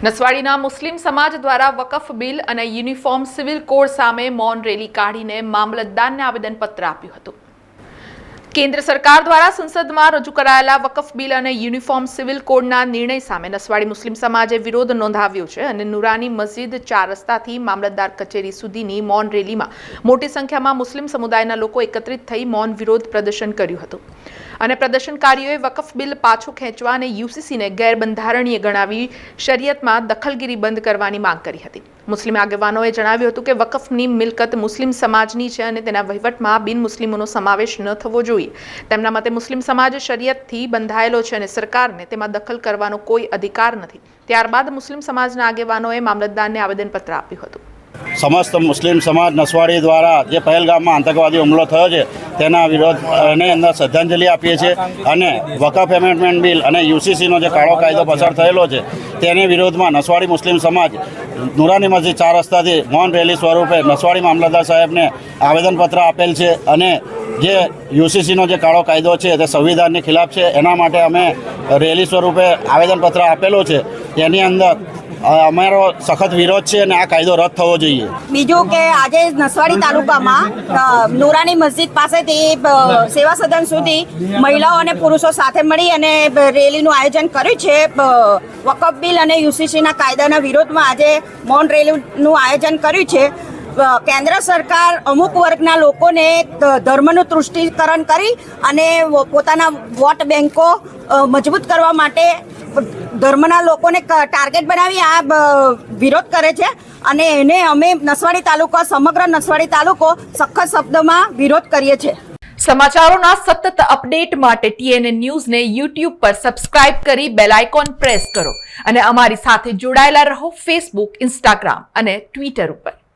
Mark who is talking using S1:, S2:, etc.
S1: નસવાડીના મુસ્લિમ સમાજ દ્વારા વકફ બિલ અને યુનિફોર્મ સિવિલ કોડ સામે મૌન રેલી કાઢીને મામલતદારને આવેદનપત્ર આપ્યું હતું। કેન્દ્ર સરકાર દ્વારા સંસદમાં રજૂ કરાયેલા વકફ બિલ અને યુનિફોર્મ સિવિલ કોડના નિર્ણય સામે નસવાડી મુસ્લિમ સમાજે વિરોધ નોંધાવ્યો છે અને નુરાની મસ્જિદ 4 રસ્તાથી મામલતદાર કચેરી સુધીની મૌન રેલીમાં મોટી સંખ્યામાં મુસ્લિમ સમુદાયના લોકો એકત્રિત થઈ મૌન વિરોધ પ્રદર્શન કર્યું હતું અને પ્રદર્શનકારીઓએ વકફ બિલ પાછું ખેંચવા અને યુસીસીને ગેરબંધારણીય ગણાવી શરિયતમાં દખલગીરી બંધ કરવાની માંગ કરી હતી। મુસ્લિમ આગેવાનોએ જણાવ્યું હતું કે વકફની મિલકત મુસ્લિમ સમાજની છે અને તેના વહીવટમાં બિન મુસ્લિમોનો સમાવેશ ન થવો જોઈએ। તેમના મતે મુસ્લિમ સમાજ શરિયતથી બંધાયેલો છે અને સરકારને તેમાં દખલ કરવાનો કોઈ અધિકાર નથી। ત્યારબાદ મુસ્લિમ સમાજના આગેવાનોએ મામલતદારને આવેદનપત્ર આપ્યું હતું।
S2: समस्त मुस्लिम समाज नसवाड़ी द्वारा जे पहलगाम में आतंकवादी हमलो थयो छे तेना विरोधने अंदर श्रद्धांजलि आपीए छे अने वकफ एमेन्डमेंट बिल अने यूसीसी नो जे काळो कायदो पसार थयेलो छे तेने विरोधमां नसवाड़ी मुस्लिम समाज नुरानी मस्जिद 4 रस्ताथी मौन रेली स्वरूपे नसवाड़ी मामलतदार साहेबने आवेदनपत्र आपेल छे अने जे यूसीसी नो जे काळो कायदो छे ते संविधाननी खिलाफ छे एना माटे अमे रेली स्वरूपे आवेदनपत्र आपेलो छे। तेनी अंदर અમારો સખત વિરોધ છે અને આ કાયદો રદ થવો જોઈએ।
S3: બીજું કે આજે નસવાડી તાલુકામાં નુરાની મસ્જિદ પાસેથી સેવા સદન સુધી મહિલાઓ અને પુરુષો સાથે મળી અને રેલીનું આયોજન કર્યું છે। વકફ બિલ અને યુસીસીના કાયદાના વિરોધમાં આજે મૌન રેલીનું આયોજન કર્યું છે। કેન્દ્ર સરકાર અમુક વર્ગના લોકોને ધર્મનું તૃષ્ટિકરણ કરી અને પોતાના વોટ બેંકો મજબૂત કરવા માટે ધર્મના લોકોને ટાર્ગેટ બનાવી આ વિરોધ કરે છે અને એને અમે નસવાડી તાલુકો સમગ્ર નસવાડી તાલુકો સખત શબ્દમાં વિરોધ કરીએ છીએ।
S1: સમાચારોના સતત અપડેટ માટે TNN ન્યૂઝને YouTube પર સબસ્ક્રાઇબ કરી બેલ આઇકોન પ્રેસ કરો અને અમારી સાથે જોડાયેલા રહો Facebook, Instagram અને Twitter ઉપર।